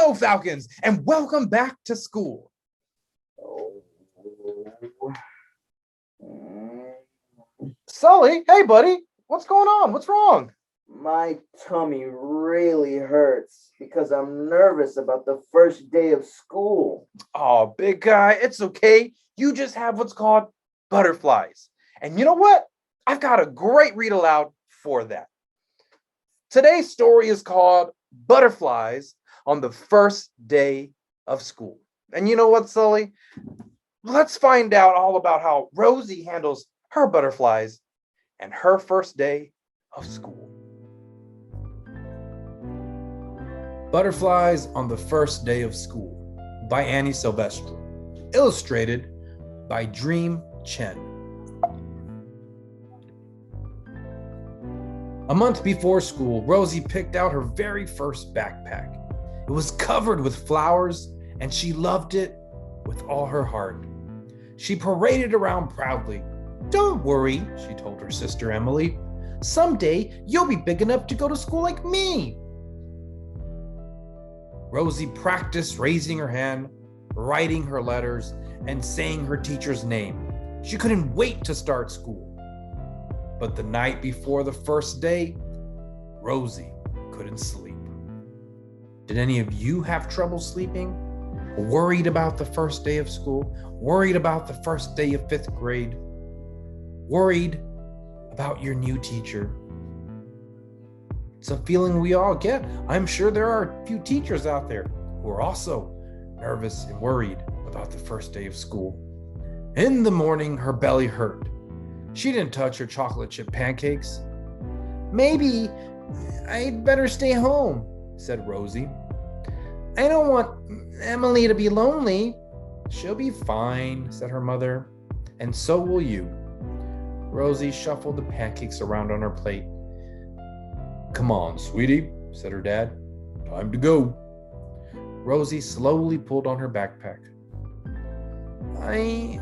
Hello, Falcons, and welcome back to school. Sully, hey buddy, what's going on? What's wrong? My tummy really hurts because I'm nervous about the first day of school. Oh, big guy, it's okay. You just have what's called butterflies. And you know what? I've got a great read aloud for that. Today's story is called Butterflies on the First Day of School. And you know what, Sully? Let's find out all about how Rosie handles her butterflies and her first day of school. Butterflies on the First Day of School by Annie Silvestri. Illustrated by Dream Chen. A month before school, Rosie picked out her very first backpack. It was covered with flowers, and she loved it with all her heart. She paraded around proudly. "Don't worry," she told her sister Emily. "Someday you'll be big enough to go to school like me." Rosie practiced raising her hand, writing her letters, and saying her teacher's name. She couldn't wait to start school. But the night before the first day, Rosie couldn't sleep. Did any of you have trouble sleeping? Worried about the first day of school? Worried about the first day of 5th grade? Worried about your new teacher? It's a feeling we all get. I'm sure there are a few teachers out there who are also nervous and worried about the first day of school. In the morning, her belly hurt. She didn't touch her chocolate chip pancakes. "Maybe I'd better stay home," said Rosie. "I don't want Emily to be lonely." "She'll be fine," said her mother. "And so will you." Rosie shuffled the pancakes around on her plate. "Come on, sweetie," said her dad. "Time to go." Rosie slowly pulled on her backpack. I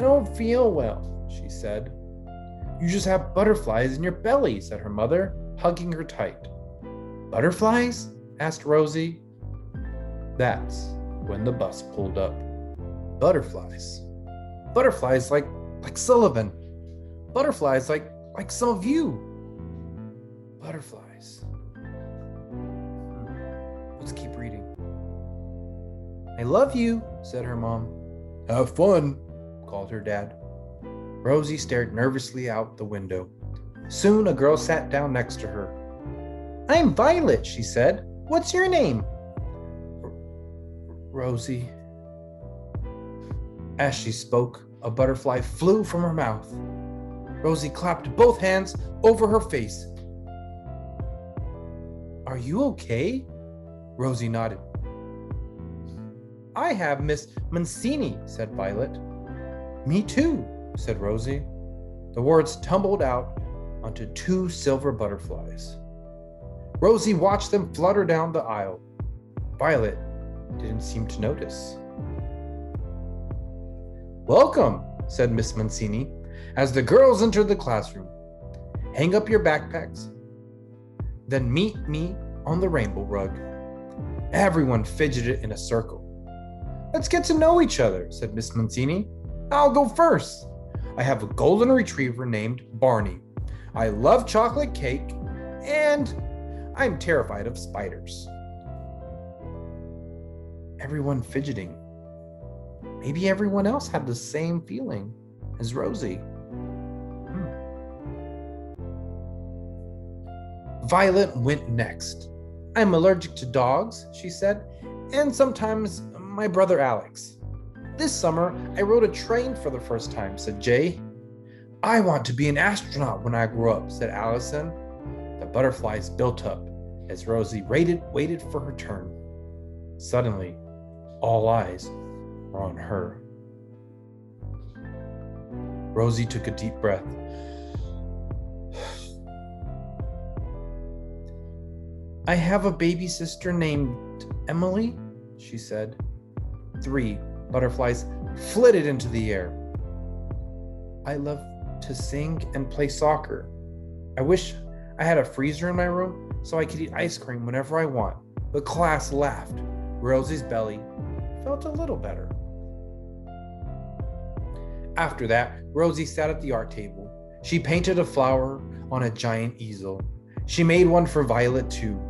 don't feel well," she said. "You just have butterflies in your belly," said her mother, hugging her tight. "Butterflies?" asked Rosie. That's when the bus pulled up. Butterflies. Butterflies like Sullivan. Butterflies like some of you. Butterflies. Let's keep reading. "I love you," said her mom. "Have fun," called her dad. Rosie stared nervously out the window. Soon a girl sat down next to her. "I'm Violet," she said. "What's your name?" "Rosie." As she spoke, a butterfly flew from her mouth. Rosie clapped both hands over her face. "Are you okay?" Rosie nodded. "I have Miss Mancini," said Violet. "Me too," said Rosie. The words tumbled out onto 2 silver butterflies. Rosie watched them flutter down the aisle. Violet didn't seem to notice. "Welcome," said Miss Mancini, as the girls entered the classroom. "Hang up your backpacks. Then meet me on the rainbow rug." Everyone fidgeted in a circle. "Let's get to know each other," said Miss Mancini. "I'll go first. I have a golden retriever named Barney. I love chocolate cake, and I'm terrified of spiders." Everyone fidgeting. Maybe everyone else had the same feeling as Rosie. Violet went next. "I'm allergic to dogs," she said, "and sometimes my brother Alex." "This summer, I rode a train for the first time," said Jay. "I want to be an astronaut when I grow up," said Allison. The butterflies built up as Rosie waited for her turn. Suddenly, all eyes were on her. Rosie took a deep breath. "I have a baby sister named Emily," she said. 3 butterflies flitted into the air. "I love to sing and play soccer. I wish I had a freezer in my room so I could eat ice cream whenever I want." The class laughed. Rosie's belly felt a little better. After that, Rosie sat at the art table. She painted a flower on a giant easel. She made one for Violet too.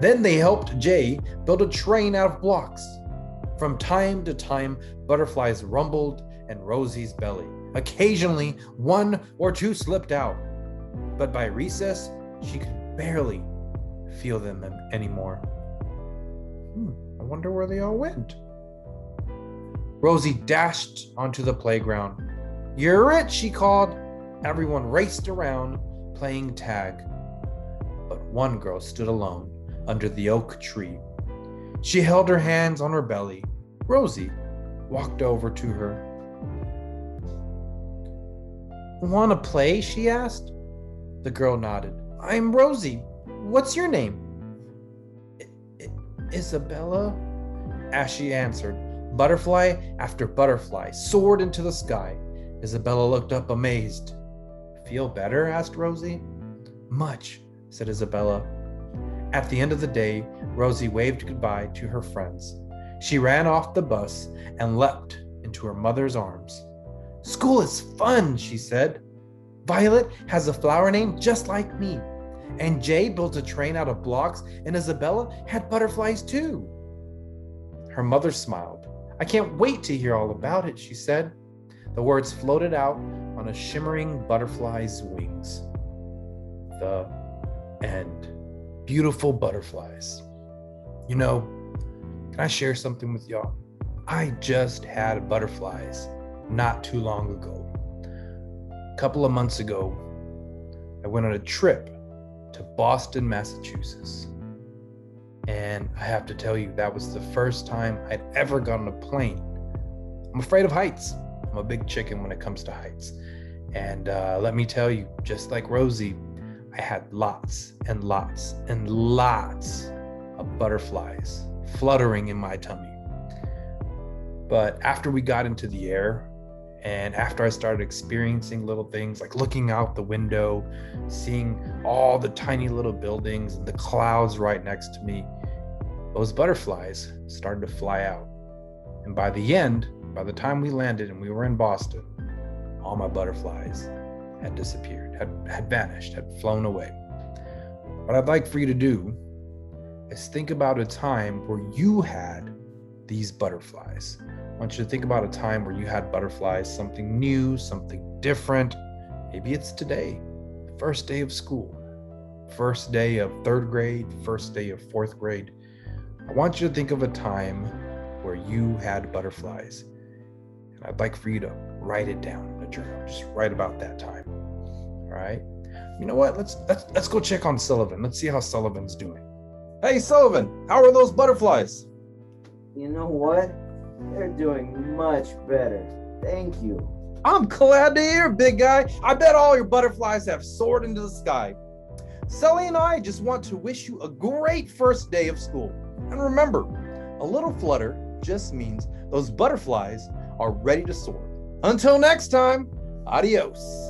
Then they helped Jay build a train out of blocks. From time to time, butterflies rumbled in Rosie's belly. Occasionally, one or two slipped out. But by recess, she could barely feel them anymore. I wonder where they all went. Rosie dashed onto the playground. "You're it," she called. Everyone raced around, playing tag. But one girl stood alone under the oak tree. She held her hands on her belly. Rosie walked over to her. "Want to play?" she asked. The girl nodded. "I'm Rosie. What's your name?" Isabella, as she answered. Butterfly after butterfly soared into the sky. Isabella looked up amazed. "Feel better?" asked Rosie. "Much," said Isabella. At the end of the day, Rosie waved goodbye to her friends. She ran off the bus and leapt into her mother's arms. "School is fun," she said. "Violet has a flower name just like me. And Jay built a train out of blocks, and Isabella had butterflies too." Her mother smiled. "I can't wait to hear all about it," she said. The words floated out on a shimmering butterfly's wings. The end. Beautiful butterflies. You know, can I share something with y'all? I just had butterflies not too long ago. A couple of months ago, I went on a trip to Boston, Massachusetts. And I have to tell you, that was the first time I'd ever gotten on a plane. I'm afraid of heights. I'm a big chicken when it comes to heights. And let me tell you, just like Rosie, I had lots and lots and lots of butterflies fluttering in my tummy. But after we got into the air, and after I started experiencing little things like looking out the window, seeing all the tiny little buildings and the clouds right next to me, those butterflies started to fly out. And by the time we landed and we were in Boston, all my butterflies had disappeared, had vanished, had flown away. What I'd like for you to do is think about a time where you had these butterflies. I want you to think about a time where you had butterflies, something new, something different. Maybe it's today, first day of school, first day of third grade, first day of fourth grade. I want you to think of a time where you had butterflies. And I'd like for you to write it down in a journal. Just write about that time. All right. You know what? Let's go check on Sullivan. Let's see how Sullivan's doing. Hey, Sullivan, how are those butterflies? You know what? They're doing much better. Thank you. I'm glad to hear, big guy. I bet all your butterflies have soared into the sky. Sully and I just want to wish you a great first day of school. And remember, a little flutter just means those butterflies are ready to soar. Until next time, adios.